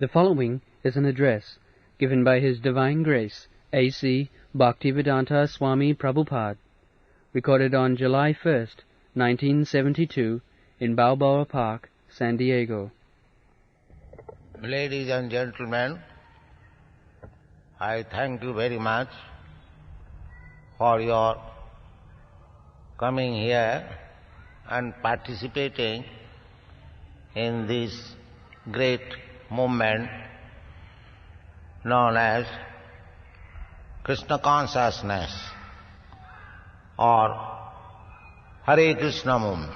The following is an address given by His Divine Grace, A.C. Bhaktivedanta Swami Prabhupada, recorded on July 1st, 1972, in Balboa Park, San Diego. Ladies and gentlemen, I thank you very much for your coming here and participating in this great movement known as Krishna consciousness or Hare Krishna movement.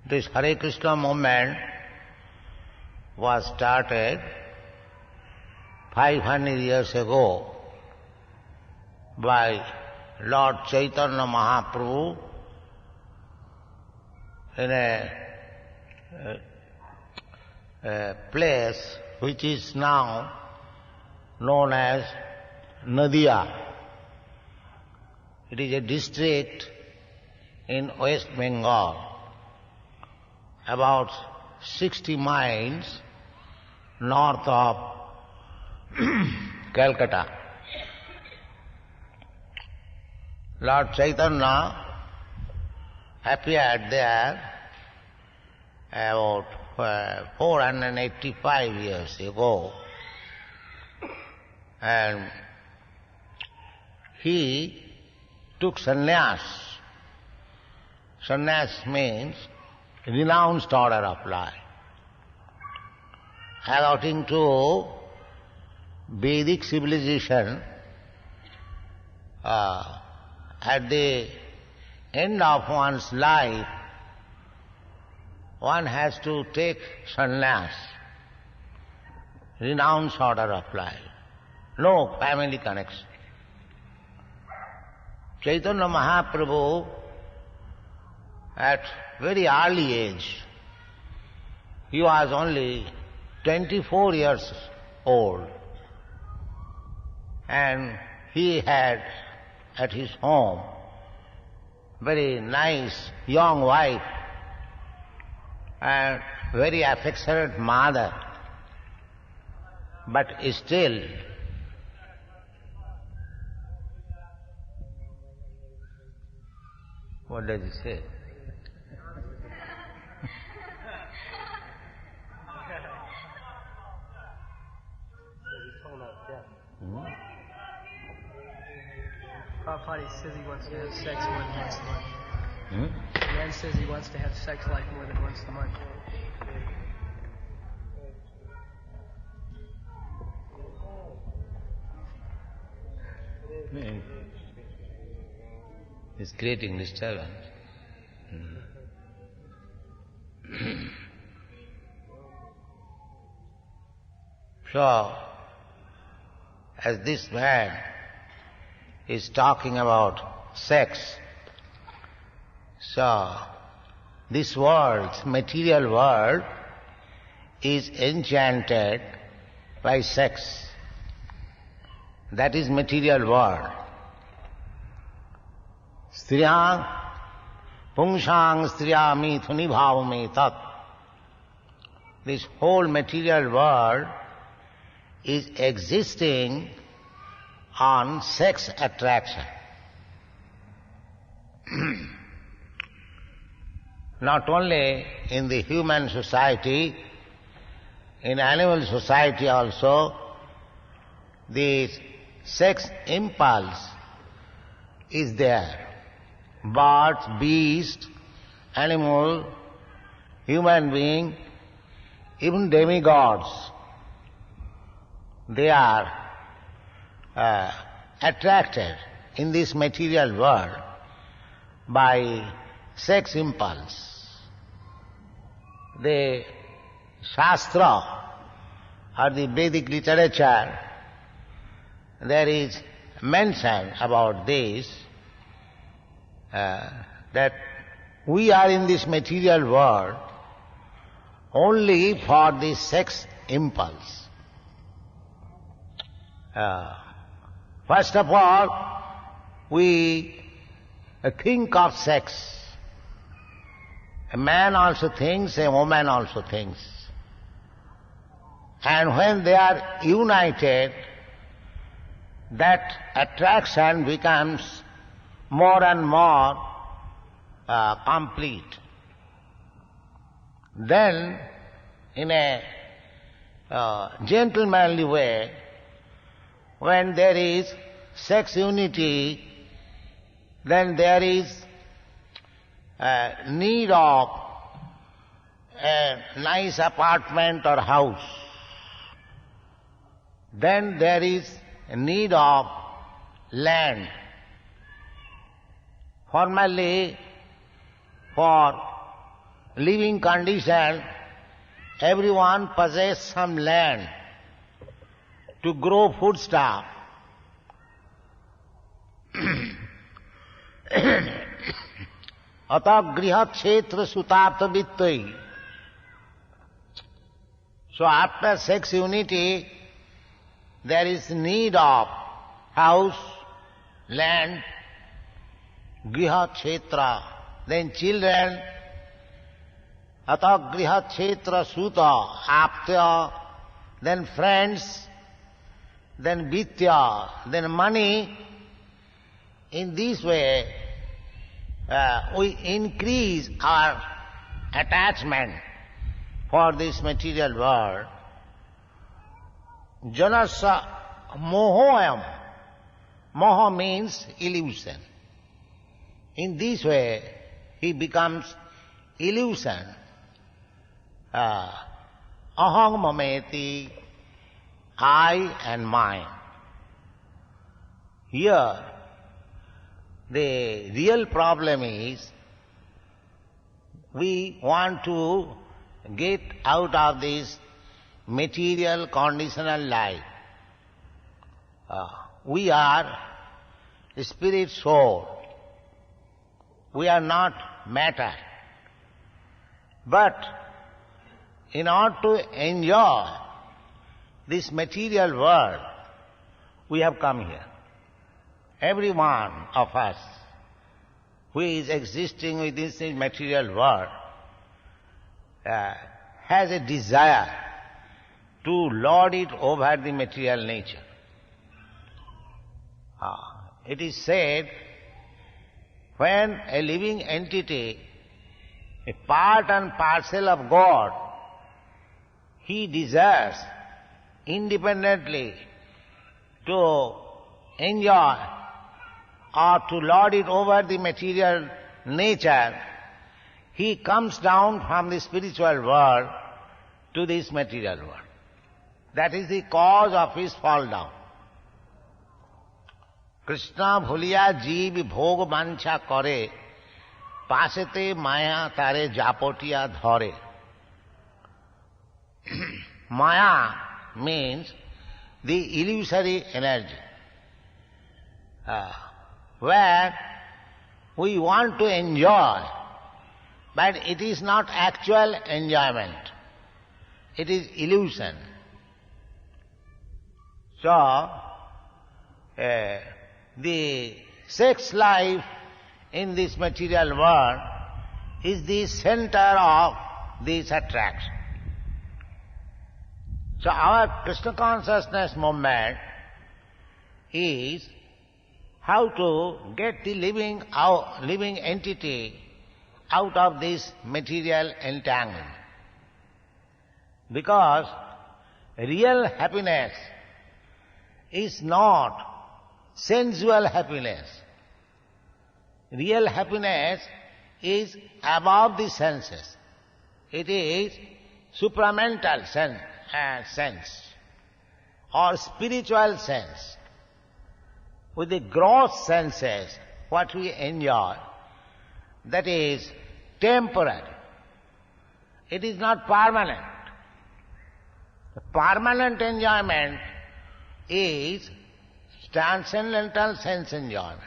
This Hare Krishna movement was started 500 years ago by Lord Chaitanya Mahaprabhu in a place which is now known as Nadia. It is a district in West Bengal, about 60 miles north of Calcutta. Lord Chaitanya appeared there about 485 years ago, and he took sannyas. Sannyas means renounced order of life. According to Vedic civilization, at the end of one's life, one has to take sannyas, renounce order of life, no family connection. Chaitanya Mahaprabhu, at very early age, he was only 24 years old, and he had at his home very nice young wife and very affectionate mother, but still what does he say? Prabhupada says he wants to have sex more than once a month. The man says he wants to have sex life more than once a month. It's creating disturbance. So, as this man is talking about sex, so this world, material world, is enchanted by sex. That is material world. Striyang pungshang striyami thuni bhavame tat. This whole material world is existing on sex attraction. Not only in the human society, in animal society also, the sex impulse is there. Birds, beast, animal, human being, even demigods, they are attracted in this material world by sex impulse. The Shastra or the Vedic literature, there is mention about this, that we are in this material world only for the sex impulse. First of all, we think of sex. A man also thinks, a woman also thinks. And when they are united, that attraction becomes more and more complete. Then, in a gentlemanly way, when there is sex unity, then there is need of a nice apartment or house. Then there is a need of land. Formerly, for living condition, everyone possessed some land to grow foodstuff. अतः गृह क्षेत्र सुतार्थ वित्तई. So after sex unity, there is need of house, land, griha kshetra, then children, atah griha kshetra suta, aptya, then friends, then vitya, then money. In this way, we increase our attachment for this material world. Janasa mohoyam. Moha means illusion. In this way, he becomes illusion. Aham mameti, I and mine. Here, the real problem is we want to get out of this material conditional life. We are spirit soul. We are not matter. But in order to enjoy this material world, we have come here. Every one of us who is existing within this material world has a desire to lord it over the material nature. It is said, when a living entity, a part and parcel of God, he desires independently to enjoy or to lord it over the material nature, he comes down from the spiritual world to this material world. That is the cause of his fall down. Krishna bhuliya jeev bhog mancha kare, pasete maya tare japotiya dhare. Maya means the illusory energy, where we want to enjoy, but it is not actual enjoyment. It is illusion. So, the sex life in this material world is the center of this attraction. So our Krishna consciousness movement is how to get the living entity out of this material entanglement. Because real happiness is not sensual happiness. Real happiness is above the senses. It is supramental sense or spiritual sense. With the gross senses, what we enjoy, that is temporary. It is not permanent. The permanent enjoyment is transcendental sense enjoyment.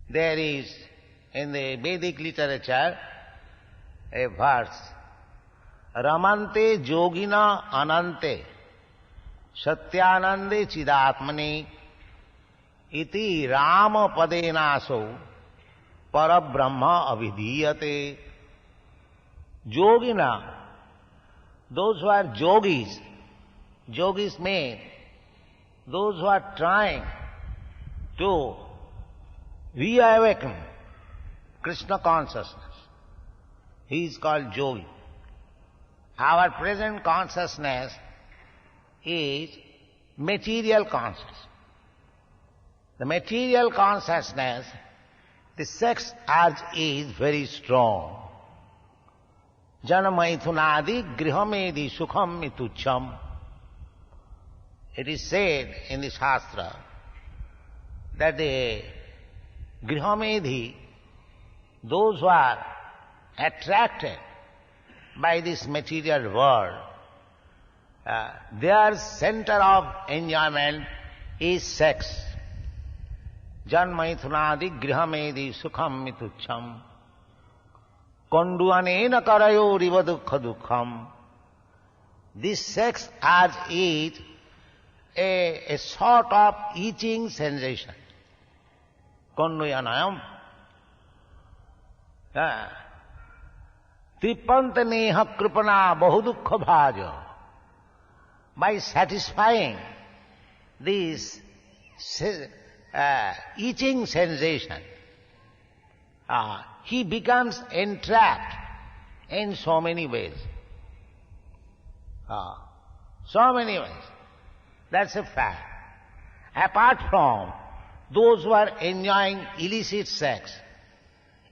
There is, in the Vedic literature, a verse, Ramante yogina anante satyanande chidatmani iti rama padenaso parabrahma avidhiyate. Yogina, those who are yogis mean those who are trying to reawaken Krishna consciousness. He is called yogi. Our present consciousness is material consciousness. The material consciousness, the sex urge is very strong. Janamaithunadi grihamedi sukham mitucham. It is said in the Shastra that the grihamedi, those who are attracted by this material world, their center of enjoyment is sex. Janmaithunadi grihamedi sukham mitucham. Konduanena karayo riva dukkha dukkham. This sex urge is a sort of itching sensation. Konduyanayam. Tripanta neha kripana bahudukha bhaja. By satisfying this itching sensation, he becomes entrapped in so many ways. So many ways. That's a fact. Apart from those who are enjoying illicit sex,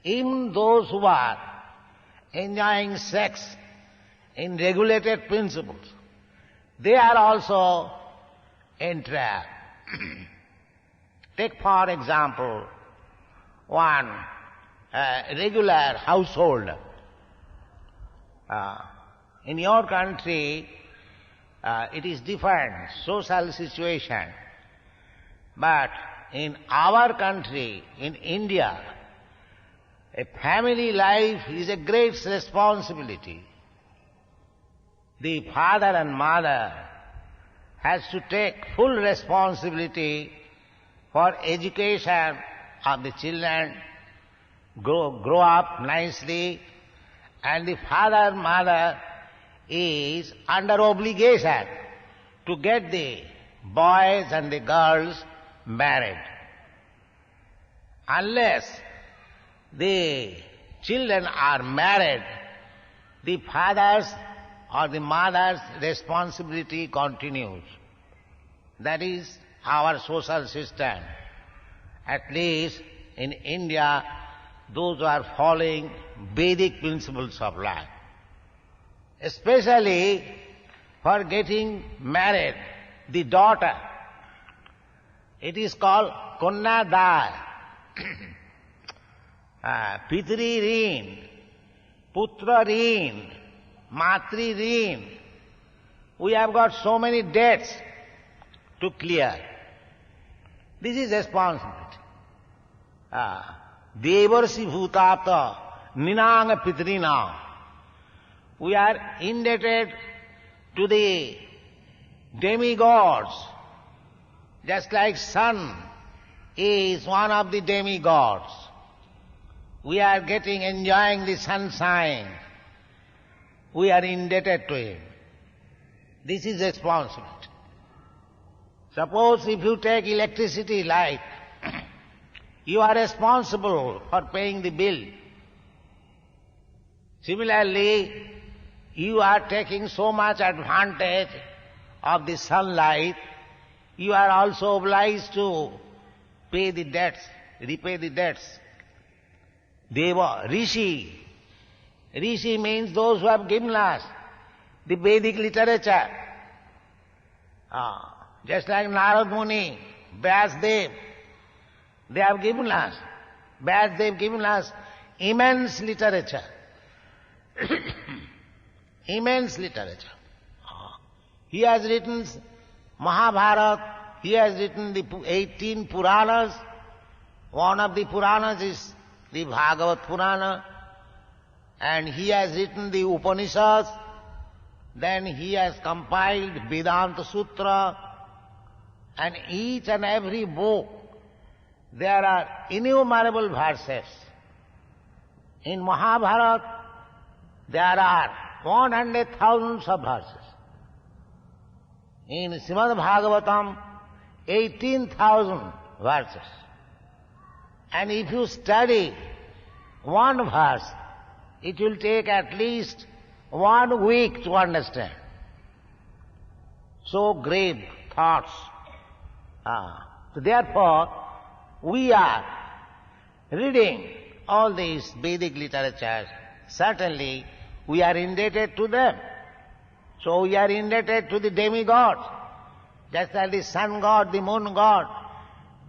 even those who are enjoying sex in regulated principles, they are also entrapped. Take for example one regular household. In your country, it is different social situation. But in our country, in India, a family life is a great responsibility. The father and mother has to take full responsibility for education of the children, grow up nicely, and the father and mother is under obligation to get the boys and the girls married. Unless the children are married, the father's or the mother's responsibility continues. That is our social system. At least in India, those who are following Vedic principles of life. Especially for getting married, the daughter, it is called Konnadaya. Pitri Rin, Putra Rin, Matri Rin. We have got so many debts to clear. This is responsibility. Devarsi Bhutata Ninanga Pitrina. We are indebted to the demigods, just like sun is one of the demigods. We are enjoying the sunshine. We are indebted to him. This is responsibility. Suppose if you take electricity light, you are responsible for paying the bill. Similarly, you are taking so much advantage of the sunlight, you are also obliged to pay the debts, repay the debts. Deva, Rishi. Rishi means those who have given us the Vedic literature. Just like Narad Muni, Vyasdev, they have given us, Vyasdev given us immense literature. Immense literature. He has written Mahabharata, he has written the 18 Puranas. One of the Puranas is the Bhagavad Purana, and he has written the Upanishads. Then he has compiled Vedanta Sutra, and each and every book there are innumerable verses. In Mahabharata there are 100,000 of verses. In Srimad Bhagavatam, 18,000 verses. And if you study one verse, it will take at least 1 week to understand. So grave thoughts. So therefore, we are reading all these Vedic literatures. Certainly, we are indebted to them. So we are indebted to the demigods, just like the sun god, the moon god,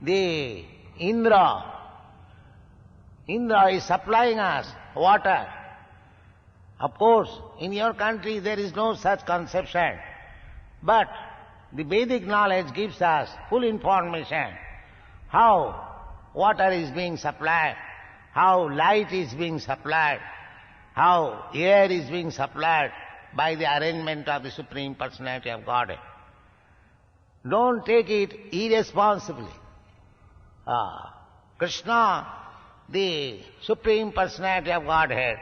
the Indra. Indra is supplying us water. Of course, in your country there is no such conception. But the Vedic knowledge gives us full information how water is being supplied, how light is being supplied, how air is being supplied by the arrangement of the Supreme Personality of Godhead. Don't take it irresponsibly. Krishna, the Supreme Personality of Godhead,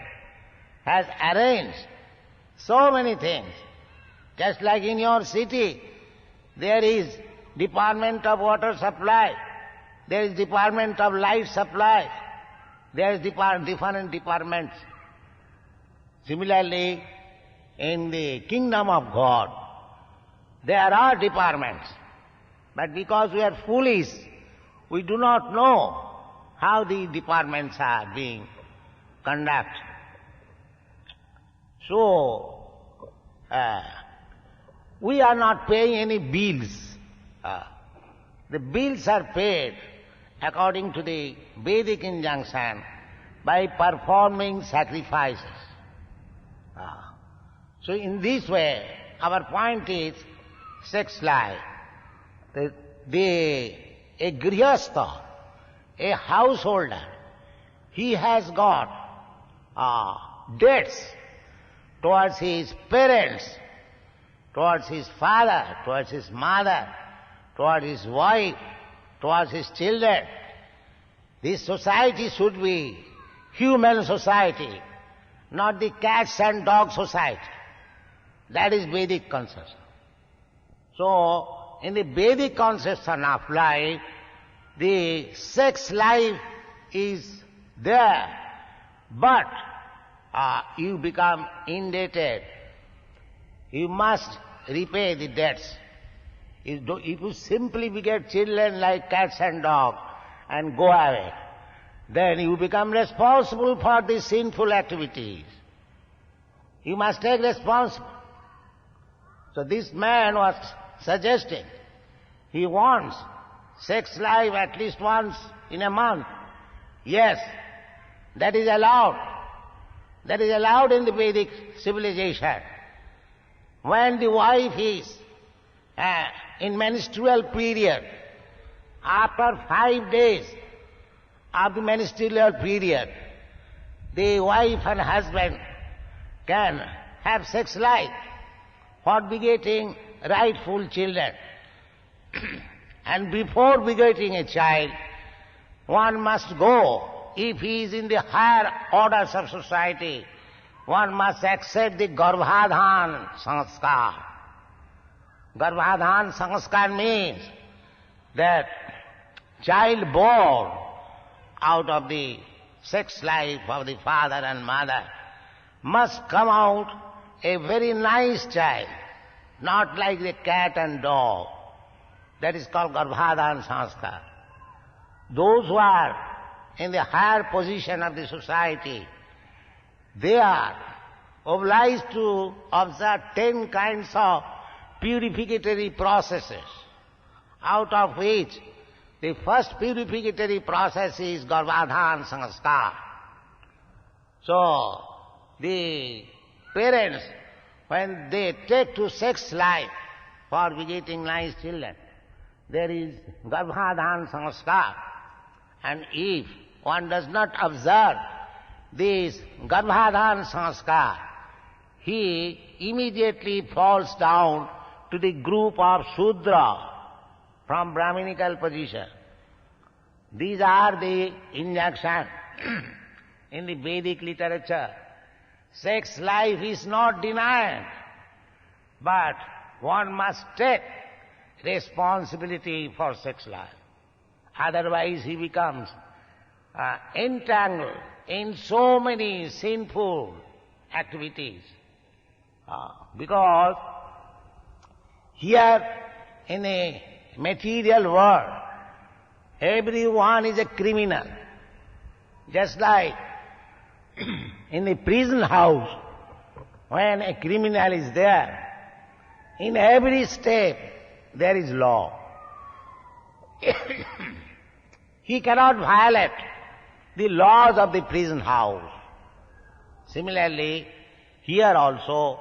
has arranged so many things. Just like in your city, there is Department of Water Supply, there is Department of Light Supply, there is different departments. Similarly, in the kingdom of God, there are departments. But because we are foolish, we do not know how the departments are being conducted. So, we are not paying any bills. The bills are paid according to the Vedic injunction by performing sacrifices. So in this way, our point is sex life. A grihastha, a householder, he has got debts towards his parents, towards his father, towards his mother, towards his wife, towards his children. This society should be human society, not the cats and dog society. That is Vedic conception. So, in the Vedic conception of life, the sex life is there, but you become indebted. You must repay the debts. If you simply beget children like cats and dogs and go away, then you become responsible for these sinful activities. You must take responsibility. So this man was suggesting, he wants sex life at least once in a month. Yes, that is allowed. That is allowed in the Vedic civilization. When the wife is in menstrual period, after 5 days of the menstrual period, the wife and husband can have sex life for begetting rightful children. And before begetting a child, one must go. If he is in the higher orders of society, one must accept the Garbhadhan Sanskar. Garbhadhan Sanskar means that child born out of the sex life of the father and mother must come out a very nice child, not like the cat and dog. That is called Garbhadhan Sanskar. Those who are in the higher position of the society, they are obliged to observe 10 kinds of purificatory processes, out of which the first purificatory process is Garbhadhan Sanskar. So, the parents, when they take to sex life for begetting nice children, there is Garbhadhan Sanskar. And if one does not observe this Garbhadhan Sanskar, he immediately falls down to the group of Shudra from Brahminical position. These are the injunctions in the Vedic literature. Sex life is not denied, but one must take responsibility for sex life. Otherwise he becomes entangled in so many sinful activities. Because here in a material world, everyone is a criminal. Just like in a prison house, when a criminal is there, in every step there is law. He cannot violate the laws of the prison house. Similarly, here also,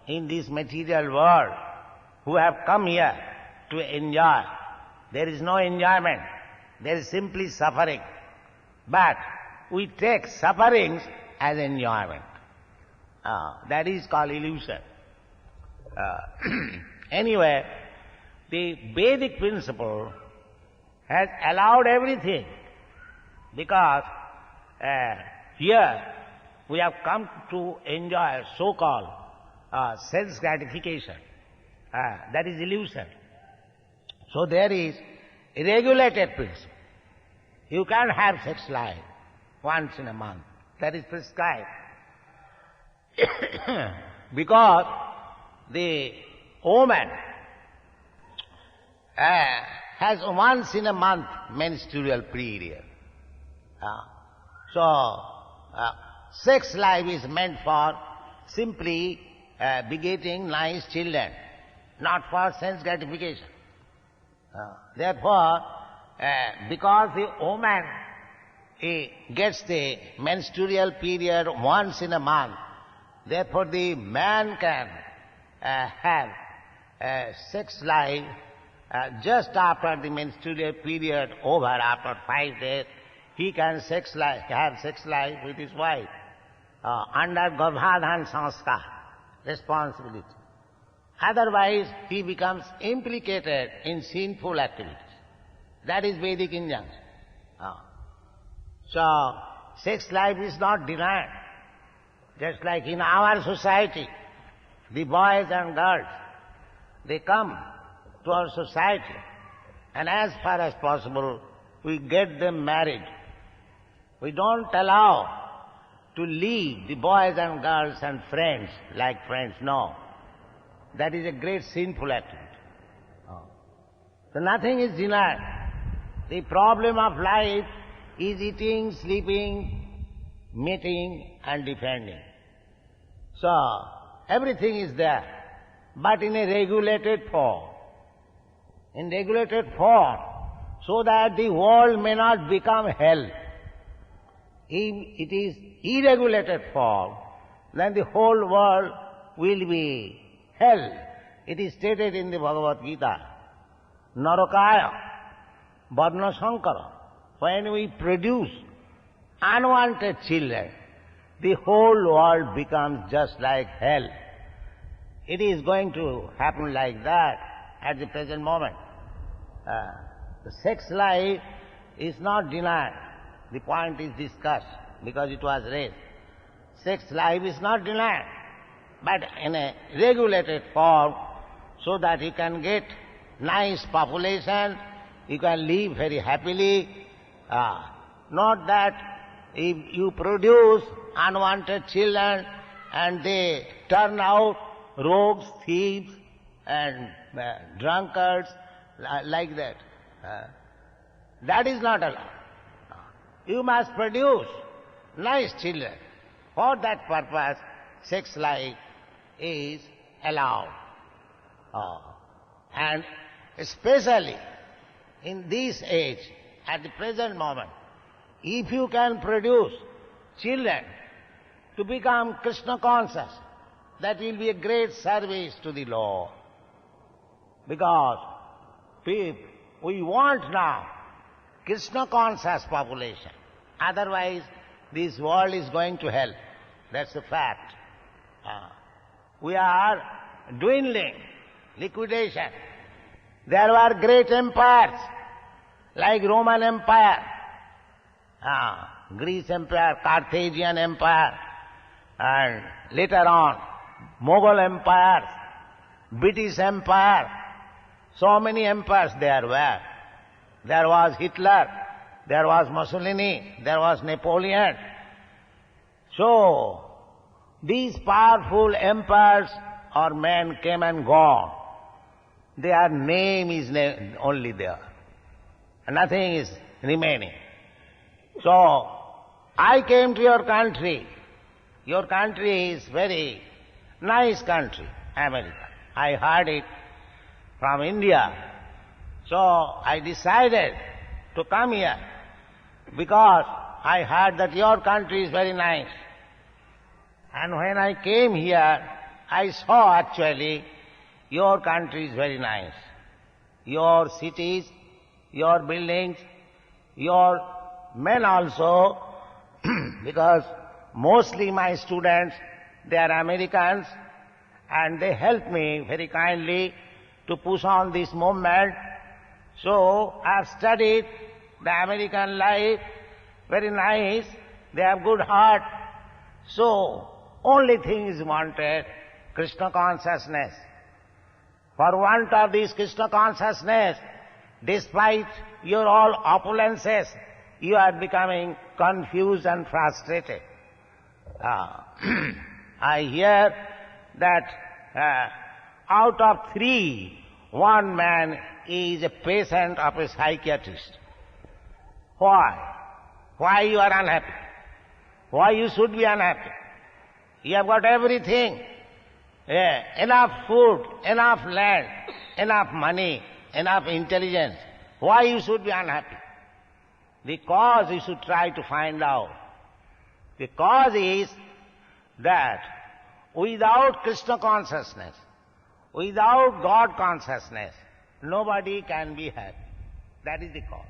in this material world, who have come here to enjoy, there is no enjoyment, there is simply suffering. But we take sufferings as enjoyment. That is called illusion. Anyway, the Vedic principle has allowed everything, because here we have come to enjoy so-called sense gratification. That is illusion. So there is a regulated principle. You can't have sex life once in a month. That is prescribed. Because the woman has once in a month menstrual period. So sex life is meant for simply begetting nice children, not for sense gratification. Therefore, because the woman gets the menstrual period once in a month, therefore the man can have sex life just after the menstrual period over, after 5 days. He can have sex life with his wife under Garbhadhan Sanskar, responsibility. Otherwise, he becomes implicated in sinful activities. That is Vedic injunction. So, sex life is not denied. Just like in our society, the boys and girls, they come to our society, and as far as possible, we get them married. We don't allow to leave the boys and girls and friends like friends, no. That is a great sinful activity. So nothing is denied. The problem of life is eating, sleeping, meeting and defending. So everything is there, but in a regulated form. In regulated form, so that the world may not become hell. If it is irregulated form, then the whole world will be hell. It is stated in the Bhagavad Gita, Narakaya, Varna Sankara. When we produce unwanted children, the whole world becomes just like hell. It is going to happen like that at the present moment. The sex life is not denied. The point is discussed because it was raised. Sex life is not denied, but in a regulated form, so that you can get nice population, you can live very happily. Not that if you produce unwanted children and they turn out rogues, thieves and drunkards like that. That is not allowed. You must produce nice children. For that purpose, sex life is allowed. And especially in this age, at the present moment, if you can produce children to become Krishna conscious, that will be a great service to the Lord. Because we want now Krishna conscious population. Otherwise, this world is going to hell. That's the fact. We are dwindling, liquidation. There were great empires, like Roman Empire, Greece Empire, Carthaginian Empire, and later on, Mughal empires, British Empire, so many empires there were. There was Hitler, there was Mussolini, there was Napoleon. So, these powerful empires or men came and gone. Their name is only there. Nothing is remaining. So, I came to your country. Your country is very nice country, America. I heard it from India. So, I decided to come here because I heard that your country is very nice. And when I came here, I saw actually your country is very nice. Your cities, your buildings, your men also, because mostly my students, they are Americans, and they help me very kindly to push on this movement. So I have studied the American life, very nice, they have good heart. So only thing is wanted, Krishna consciousness. For want of this Krishna consciousness, despite your all opulences, you are becoming confused and frustrated. I hear that out of 3, 1 man is a patient of a psychiatrist. Why? Why you are unhappy? Why you should be unhappy? You have got everything. Enough food, enough land, enough money, enough intelligence. Why you should be unhappy? The cause you should try to find out. The cause is that without Krishna consciousness, without God consciousness, nobody can be happy. That is the cause.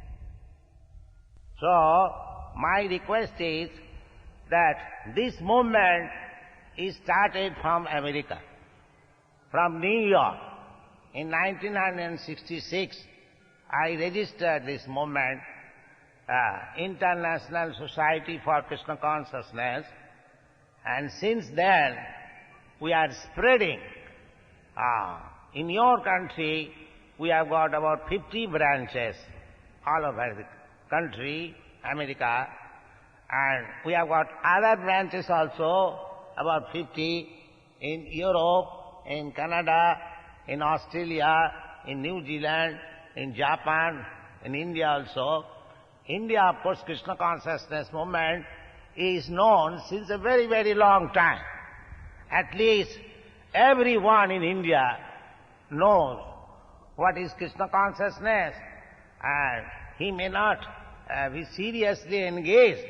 So, my request is that this movement is started from America, from New York. In 1966, I registered this movement, International Society for Krishna Consciousness, and since then we are spreading. In your country, we have got about 50 branches all over the country, America, and we have got other branches also, about 50 in Europe, in Canada, in Australia, in New Zealand, in Japan, in India also. India, of course, Krishna consciousness movement is known since a very, very long time. At least everyone in India knows what is Krishna consciousness, and he may not be seriously engaged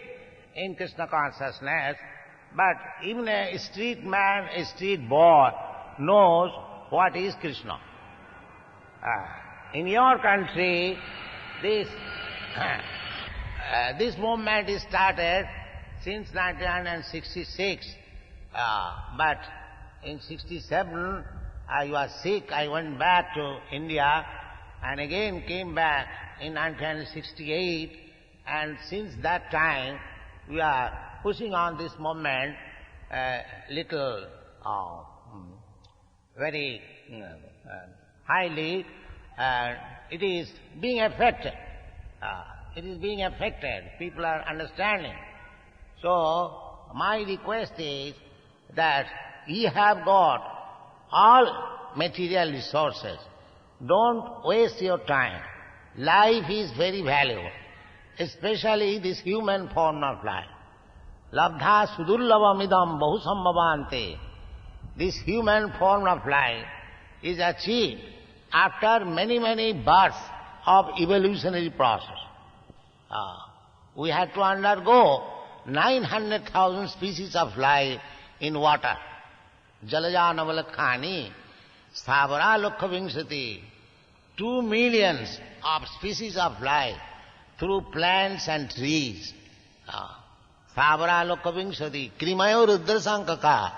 in Krishna consciousness, but even a street man, a street boy knows what is Krishna. In your country, this movement is started since 1966, but in 67 I was sick, I went back to India and again came back in 1968, and since that time we are pushing on this movement little, very highly. It is being affected. It is being affected. People are understanding. So, my request is that ye have got all material resources. Don't waste your time. Life is very valuable, especially this human form of life. Labdha sudurlabamidam bahusambhavante. This human form of life is achieved after many, many births of evolutionary process. We had to undergo 900,000 species of life in water. Jalaja Navalakhani, Sthavara Lokhavimsati, 2 millions of species of life through plants and trees. Sthavara Lokhavimsati, Krimayo Rudrasankaka,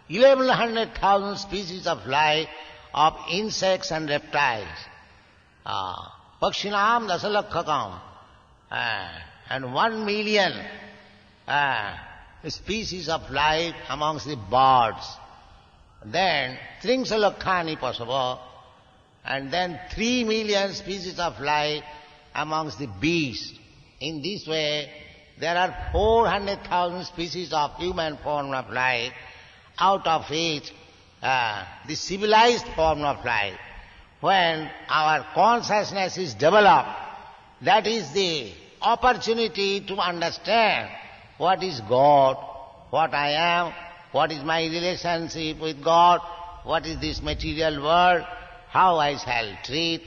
1100,000 species of life of insects and reptiles. Pakshinam Dasalakhakam, and 1 million species of life amongst the birds. Then Tringsalokhani possible, and then 3 million species of life amongst the beasts. In this way, there are 400,000 species of human form of life, out of which the civilized form of life, when our consciousness is developed, that is the opportunity to understand what is God, what I am, what is my relationship with God, what is this material world, how I shall treat,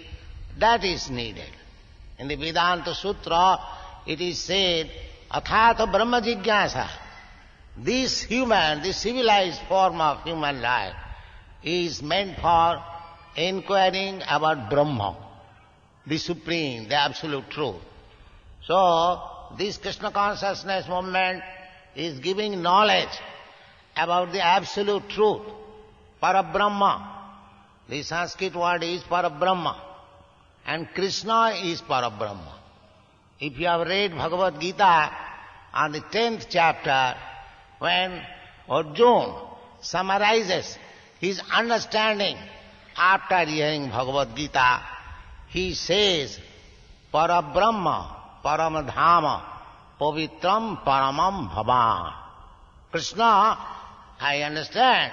that is needed. In the Vedanta Sutra, it is said, Athata Brahma Jigyasa. This human, this civilized form of human life is meant for inquiring about Brahma, the Supreme, the Absolute Truth. So, this Krishna consciousness movement is giving knowledge about the Absolute Truth, Parabrahma. The Sanskrit word is Parabrahma, and Krishna is Parabrahma. If you have read Bhagavad Gita on the 10th chapter, when Arjuna summarizes his understanding after hearing Bhagavad Gita, he says, Parabrahma, Paramadhama, Pavitram Paramam Bhavan. Krishna, I understand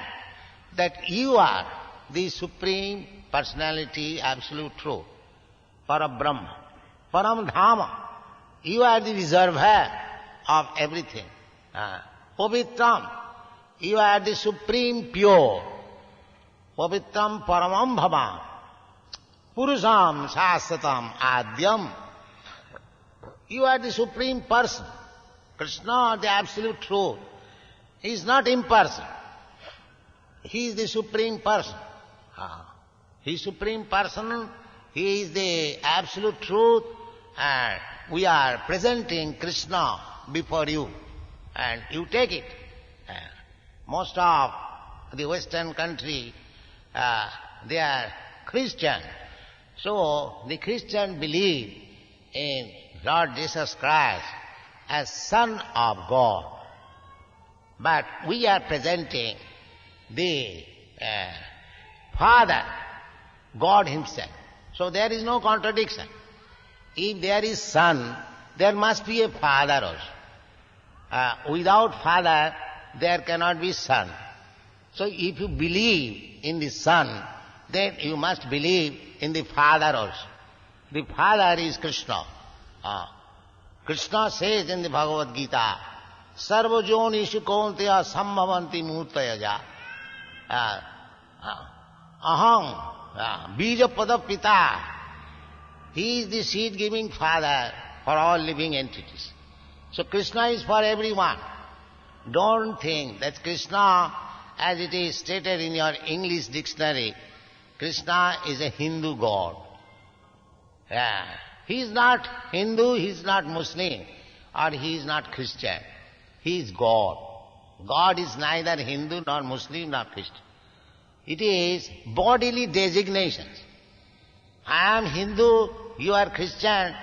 that you are the Supreme Personality, Absolute Truth. Parabrahma. Paramdhama. You are the reservoir of everything. Pavitram. You are the Supreme Pure. Pavitram Paramam Bhavan. Purusham Shastatam Adyam. You are the Supreme Person. Krishna, the Absolute Truth. He is not impersonal. He is the Supreme Person. He is Supreme Person. He is the Absolute Truth. And we are presenting Krishna before you. And you take it. Most of the Western country, they are Christian. So the Christian believe in Lord Jesus Christ as Son of God. But we are presenting the Father, God Himself. So there is no contradiction. If there is Son, there must be a Father also. Without Father, there cannot be Son. So if you believe in the Son, then you must believe in the Father also. The Father is Krishna. Krishna says in the Bhagavad Gita, Sarvajonishu Kaunteya Sambhavanti Murtayaja. Aham, Bijapada Pita. He is the seed-giving Father for all living entities. So Krishna is for everyone. Don't think that Krishna, as it is stated in your English dictionary, Krishna is a Hindu god. He is not Hindu, he is not Muslim, or he is not Christian. He is God. God is neither Hindu nor Muslim nor Christian. It is bodily designations. I am Hindu, you are Christian.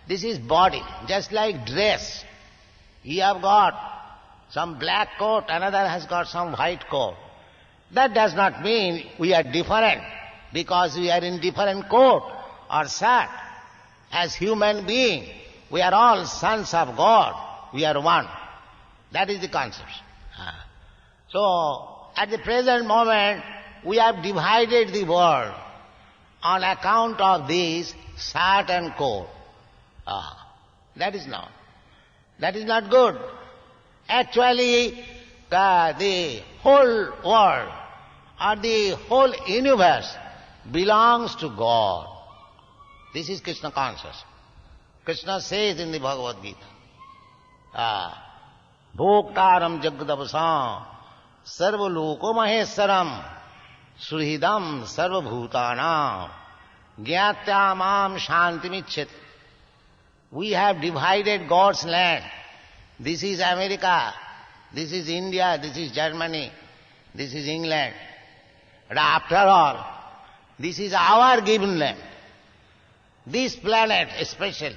This is body, just like dress. You have got some black coat, another has got some white coat. That does not mean we are different because we are in different coat or shirt. As human beings, we are all sons of God. We are one. That is the concept. So, at the present moment, we have divided the world on account of this shirt and coat. That is not good. Actually, the whole world or the whole universe belongs to God. This is Krishna consciousness. Krishna says in the Bhagavad Gita, Bhoktaram Jagadavasam Sarva Loko Maheswaram Suhidam Sarva Bhutanam Gyatya Mam Shantimichet. We have divided God's land. This is America, this is India, this is Germany, this is England. But after all, this is our given land. This planet especially,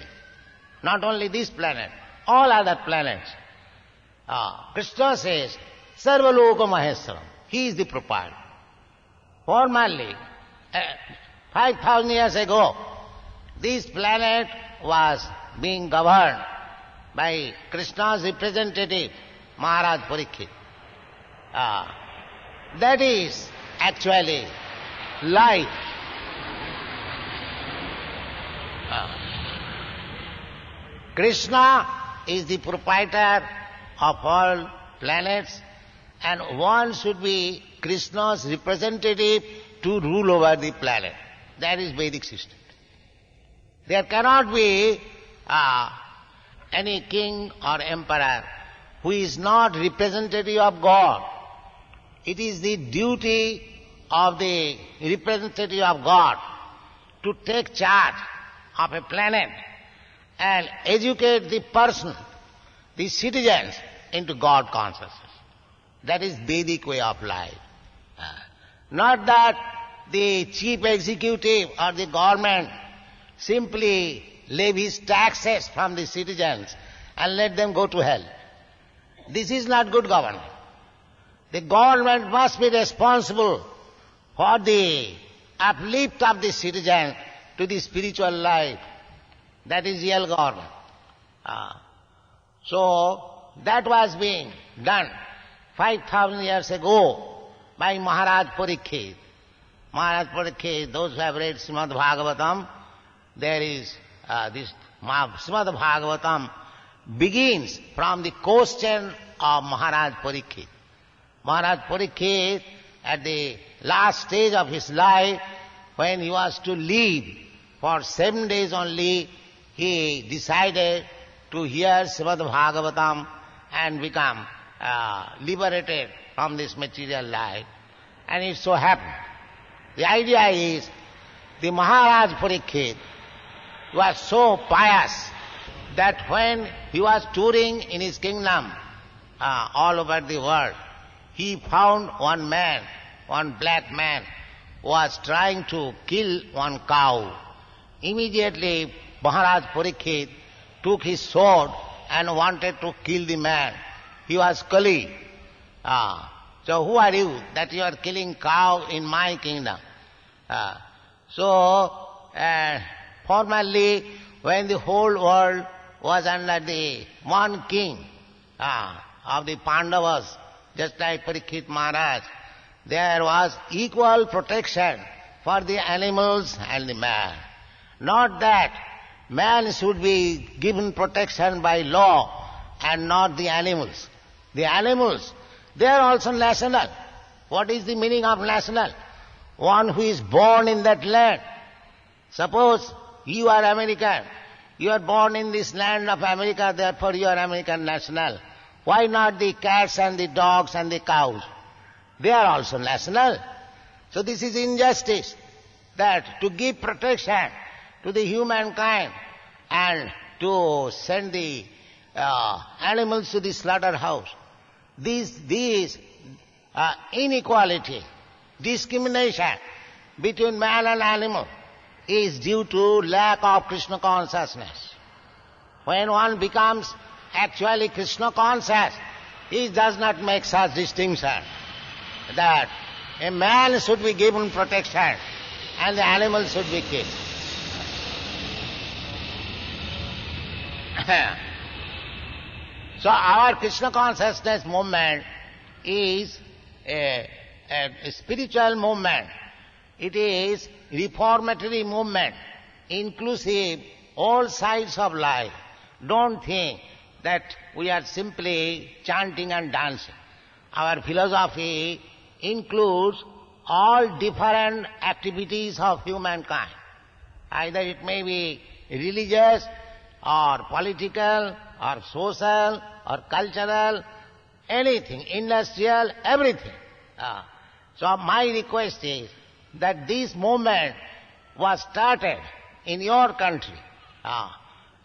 not only this planet, all other planets, Krishna says, Sarvaloka Maheswaram. He is the proprietor. Formerly, 5,000 years ago, this planet was being governed by Krishna's representative, Maharaj Parikshit. That is actually life. Krishna is the proprietor of all planets, and one should be Krishna's representative to rule over the planet. That is Vedic system. There cannot be any king or emperor who is not representative of God. It is the duty of the representative of God to take charge of a planet and educate the person, the citizens, into God consciousness. That is Vedic way of life. Not that the chief executive or the government simply levies taxes from the citizens and let them go to hell. This is not good government. The government must be responsible for the uplift of the citizen to the spiritual life. That is real government. So that was being done 5,000 years ago by Maharaj Parikshit. Maharaj Parikshit, those who have read Srimad Bhagavatam, there is this Srimad Bhagavatam begins from the question of Maharaj Parikshit. Maharaj Parikshit, at the last stage of his life, when he was to leave for 7 days only, he decided to hear Srimad Bhagavatam and become liberated from this material life. And it so happened. The idea is, the Maharaj Parikshit was so pious that when he was touring in his kingdom all over the world, he found one man, one black man, was trying to kill one cow. Immediately, Maharaj Parikshit took his sword and wanted to kill the man. He was Kali. So who are you that you are killing cow in my kingdom? Formerly, when the whole world was under the one king of the Pandavas, just like Parikshit Maharaj, there was equal protection for the animals and the man. Not that man should be given protection by law and not the animals. The animals, they are also national. What is the meaning of national? One who is born in that land. Suppose you are American. You are born in this land of America, therefore you are American national. Why not the cats and the dogs and the cows? They are also national. So this is injustice, that to give protection to the humankind and to send the animals to the slaughterhouse. These inequality, discrimination between man and animal is due to lack of Krishna consciousness. When one becomes actually Krishna conscious, he does not make such distinction that a man should be given protection and the animal should be killed. So our Krishna consciousness movement is a spiritual movement. It is reformatory movement, inclusive all sides of life. Don't think that we are simply chanting and dancing. Our philosophy includes all different activities of humankind. Either it may be religious or political or social or cultural, anything, industrial, everything. So my request is that this movement was started in your country.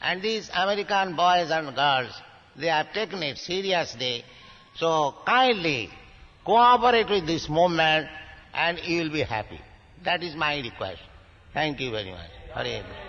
And these American boys and girls, they have taken it seriously. So kindly cooperate with this movement and you will be happy. That is my request. Thank you very much. Hare Krishna.